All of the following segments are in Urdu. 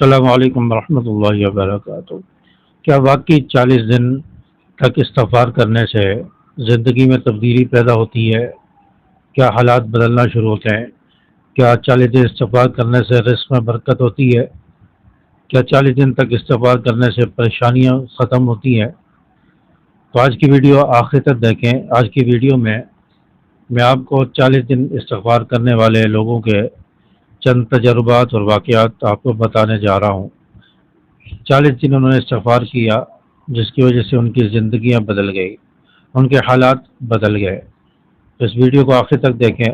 السلام علیکم ورحمۃ اللہ وبرکاتہ۔ کیا واقعی 40 دن تک استغفار کرنے سے زندگی میں تبدیلی پیدا ہوتی ہے؟ کیا حالات بدلنا شروع ہوتے ہیں؟ کیا 40 دن استغفار کرنے سے رزق میں برکت ہوتی ہے؟ کیا 40 دن تک استغفار کرنے سے پریشانیاں ختم ہوتی ہیں؟ تو آج کی ویڈیو آخر تک دیکھیں۔ آج کی ویڈیو میں آپ کو 40 دن استغفار کرنے والے لوگوں کے چند تجربات اور واقعات آپ کو بتانے جا رہا ہوں۔ 40 دن انہوں نے استغفار کیا، جس کی وجہ سے ان کی زندگیاں بدل گئی، ان کے حالات بدل گئے۔ تو اس ویڈیو کو آخر تک دیکھیں۔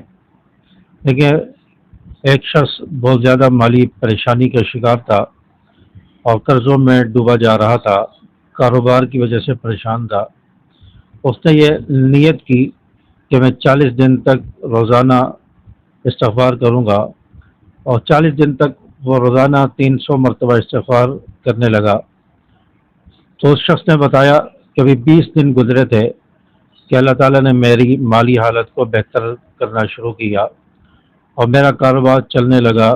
دیکھیں، ایک شخص بہت زیادہ مالی پریشانی کا شکار تھا اور قرضوں میں ڈوبا جا رہا تھا، کاروبار کی وجہ سے پریشان تھا۔ اس نے یہ نیت کی کہ میں 40 دن تک روزانہ استغفار کروں گا، اور 40 دن تک وہ روزانہ 300 مرتبہ استغفار کرنے لگا۔ تو اس شخص نے بتایا کہ ابھی 20 دن گزرے تھے کہ اللہ تعالیٰ نے میری مالی حالت کو بہتر کرنا شروع کیا اور میرا کاروبار چلنے لگا،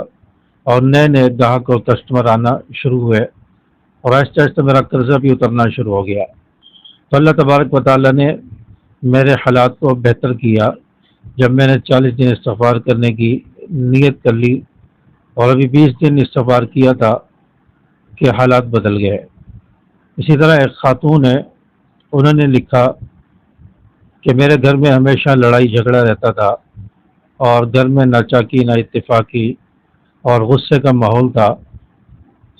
اور نئے نئے گاہک اور کسٹمر آنا شروع ہوئے، اور آہستہ آہستہ میرا قرضہ بھی اترنا شروع ہو گیا۔ تو اللہ تبارک و تعالیٰ نے میرے حالات کو بہتر کیا جب میں نے 40 دن استغفار کرنے کی نیت کر لی، اور ابھی 20 دن استغفار کیا تھا کہ حالات بدل گئے۔ اسی طرح ایک خاتون ہے، انہوں نے لکھا کہ میرے گھر میں ہمیشہ لڑائی جھگڑا رہتا تھا، اور گھر میں نہ چاکی نہ اتفاقی اور غصے کا ماحول تھا۔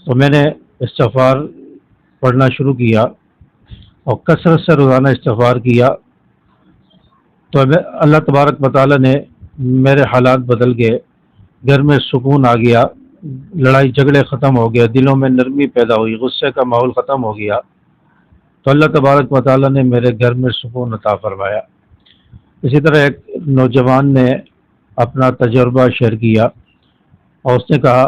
تو میں نے استغفار پڑھنا شروع کیا اور کثرت سے روزانہ استغفار کیا، تو اللہ تبارک و تعالیٰ نے میرے حالات بدل گئے، گھر میں سکون آ گیا، لڑائی جھگڑے ختم ہو گئے، دلوں میں نرمی پیدا ہوئی، غصے کا ماحول ختم ہو گیا۔ تو اللہ تبارک و تعالیٰ نے میرے گھر میں سکون عطا فرمایا۔ اسی طرح ایک نوجوان نے اپنا تجربہ شیئر کیا، اور اس نے کہا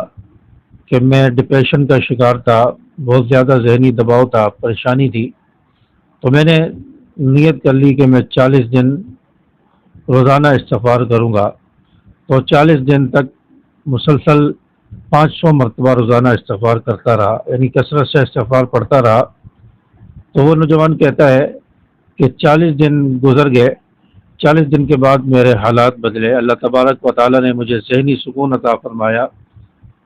کہ میں ڈپریشن کا شکار تھا، بہت زیادہ ذہنی دباؤ تھا، پریشانی تھی۔ تو میں نے نیت کر لی کہ میں 40 دن روزانہ استغفار کروں گا، تو 40 دن تک مسلسل 500 مرتبہ روزانہ استغفار کرتا رہا، یعنی کثرت سے استغفار پڑھتا رہا۔ تو وہ نوجوان کہتا ہے کہ 40 دن گزر گئے، 40 دن کے بعد میرے حالات بدلے، اللہ تبارک و تعالیٰ نے مجھے ذہنی سکون عطا فرمایا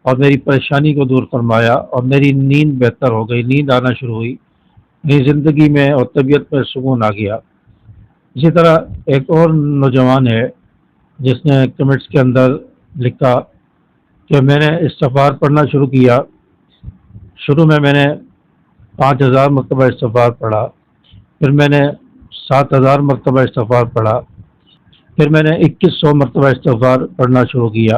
اور میری پریشانی کو دور فرمایا، اور میری نیند بہتر ہو گئی، نیند آنا شروع ہوئی، میری زندگی میں اور طبیعت میں سکون آ گیا۔ اسی طرح ایک اور نوجوان ہے جس نے کمنٹس کے اندر لکھا کہ میں نے استغفار پڑھنا شروع کیا، شروع میں نے 5000 مرتبہ استغفار پڑھا، پھر میں نے 7000 مرتبہ استغفار پڑھا، پھر میں نے 2100 مرتبہ استغفار پڑھنا شروع کیا،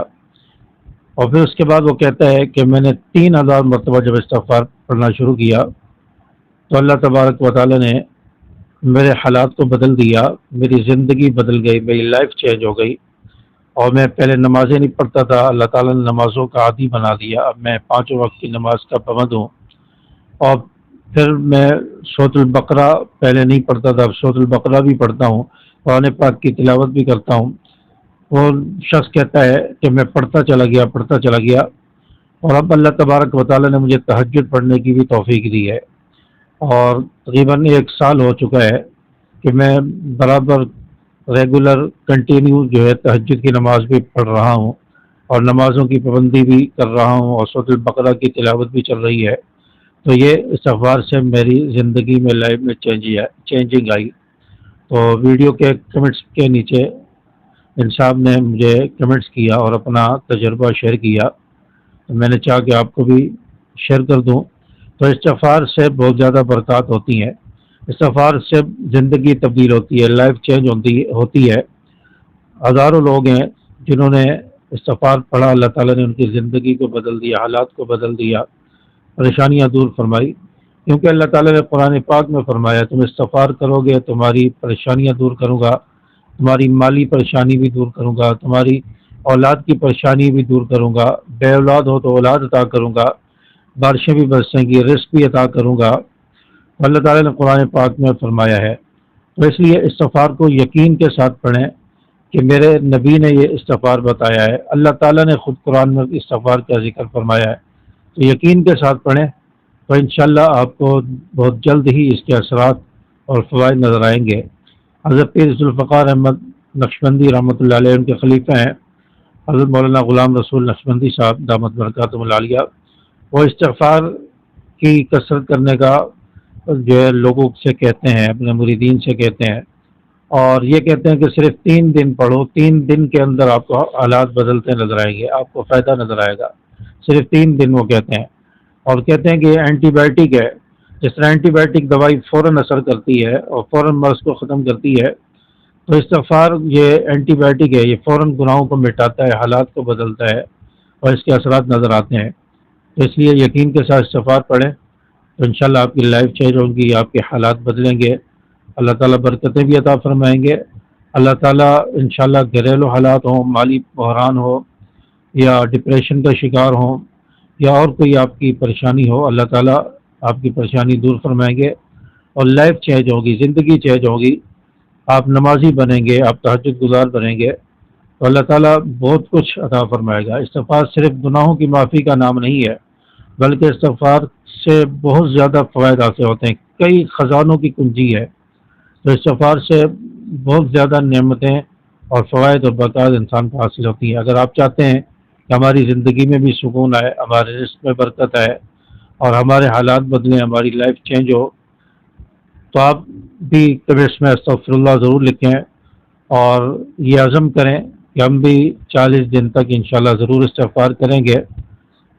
اور پھر اس کے بعد وہ کہتا ہے کہ میں نے 3000 مرتبہ جب استغفار پڑھنا شروع کیا تو اللہ تبارک و تعالیٰ نے میرے حالات کو بدل دیا، میری زندگی بدل گئی، میری لائف چینج ہو گئی، اور میں پہلے نمازیں نہیں پڑھتا تھا، اللہ تعالیٰ نے نمازوں کا عادی بنا دیا، اب میں 5 وقت کی نماز کا پابند ہوں، اور پھر میں سورۃ البقرہ پہلے نہیں پڑھتا تھا، اب سورۃ البقرہ بھی پڑھتا ہوں، قرآن پاک کی تلاوت بھی کرتا ہوں۔ وہ شخص کہتا ہے کہ میں پڑھتا چلا گیا، اور اب اللہ تبارک و تعالیٰ نے مجھے تہجد پڑھنے کی بھی توفیق دی ہے، اور تقریباً 1 سال ہو چکا ہے کہ میں برابر ریگولر کنٹینیو جو ہے تہجد کی نماز بھی پڑھ رہا ہوں، اور نمازوں کی پابندی بھی کر رہا ہوں، اور سورۃ البقرہ کی تلاوت بھی چل رہی ہے۔ تو یہ استغفار سے میری زندگی میں، لائف میں چینجنگ آئی۔ تو ویڈیو کے کمنٹس کے نیچے ان صاحب نے مجھے کمنٹس کیا اور اپنا تجربہ شیئر کیا، تو میں نے چاہا کہ آپ کو بھی شیئر کر دوں۔ تو استغفار سے بہت زیادہ برکات ہوتی ہیں، استغفار سے زندگی تبدیل ہوتی ہے، لائف چینج ہوتی ہے۔ ہزاروں لوگ ہیں جنہوں نے استغفار پڑھا، اللہ تعالیٰ نے ان کی زندگی کو بدل دیا، حالات کو بدل دیا، پریشانیاں دور فرمائی، کیونکہ اللہ تعالیٰ نے قرآن پاک میں فرمایا تم استغفار کرو گے تمہاری پریشانیاں دور کروں گا، تمہاری مالی پریشانی بھی دور کروں گا، تمہاری اولاد کی پریشانی بھی دور کروں گا، بے اولاد ہو تو اولاد عطا کروں گا، بارشیں بھی برسیں گی، رزق بھی عطا کروں گا، اللہ تعالیٰ نے قرآن پاک میں فرمایا ہے۔ تو اس لیے استغفار کو یقین کے ساتھ پڑھیں کہ میرے نبی نے یہ استغفار بتایا ہے، اللہ تعالیٰ نے خود قرآن میں استغفار کا ذکر فرمایا ہے۔ تو یقین کے ساتھ پڑھیں تو انشاءاللہ آپ کو بہت جلد ہی اس کے اثرات اور فوائد نظر آئیں گے۔ حضرت پیر ذوالفقار احمد نقشبندی رحمۃ اللہ علیہ ان کے خلیفہ ہیں حضرت مولانا غلام رسول نقشبندی صاحب دامت برکاتہم العالیہ۔ وہ استغفار کی کثرت کرنے کا جو ہے لوگوں سے کہتے ہیں، اپنے مریدین سے کہتے ہیں، اور یہ کہتے ہیں کہ صرف 3 دن پڑھو، 3 دن کے اندر آپ کو حالات بدلتے نظر آئیں گے، آپ کو فائدہ نظر آئے گا۔ صرف 3 دن وہ کہتے ہیں، اور کہتے ہیں کہ یہ اینٹی بائیوٹک ہے، جس طرح اینٹی بائیوٹک دوائی فوراً اثر کرتی ہے اور فوراً مرض کو ختم کرتی ہے، تو استغفار یہ اینٹی بائیوٹک ہے، یہ فوراً گناہوں کو مٹاتا ہے، حالات کو بدلتا ہے اور اس کے اثرات نظر آتے ہیں۔ تو اس لیے یقین کے ساتھ استغفار پڑھیں تو انشاءاللہ آپ کی لائف چینج ہوگی، آپ کے حالات بدلیں گے، اللہ تعالیٰ برکتیں بھی عطا فرمائیں گے۔ اللہ تعالیٰ انشاءاللہ گھریلو حالات ہوں، مالی بحران ہو یا ڈپریشن کا شکار ہوں یا اور کوئی آپ کی پریشانی ہو، اللہ تعالیٰ آپ کی پریشانی دور فرمائیں گے اور لائف چینج ہوگی، زندگی چینج ہوگی، آپ نمازی بنیں گے، آپ تہجد گزار بنیں گے تو اللہ تعالیٰ بہت کچھ عطا فرمائے گا۔ استغفار صرف گناہوں کی معافی کا نام نہیں ہے، بلکہ استغفار سے بہت زیادہ فوائد حاصل ہوتے ہیں، کئی خزانوں کی کنجی ہے۔ تو استغفار سے بہت زیادہ نعمتیں اور فوائد اور برکات انسان کو حاصل ہوتی ہیں۔ اگر آپ چاہتے ہیں کہ ہماری زندگی میں بھی سکون آئے، ہمارے رزق میں برکت آئے اور ہمارے حالات بدلیں، ہماری لائف چینج ہو، تو آپ بھی کمنٹس میں استغفر اللہ ضرور لکھیں اور یہ عزم کریں کہ ہم بھی 40 دن تک انشاءاللہ ضرور استغفار کریں گے،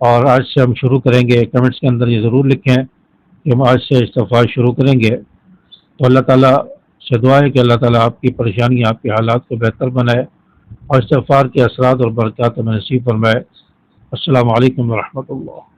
اور آج سے ہم شروع کریں گے۔ کمنٹس کے اندر یہ ضرور لکھیں کہ ہم آج سے استغفار شروع کریں گے۔ تو اللہ تعالیٰ سے دعا ہے کہ اللہ تعالیٰ آپ کی پریشانی، آپ کے حالات کو بہتر بنائے اور استغفار کے اثرات اور برکات ہمیں نصیب فرمائے۔ السلام علیکم ورحمۃ اللہ۔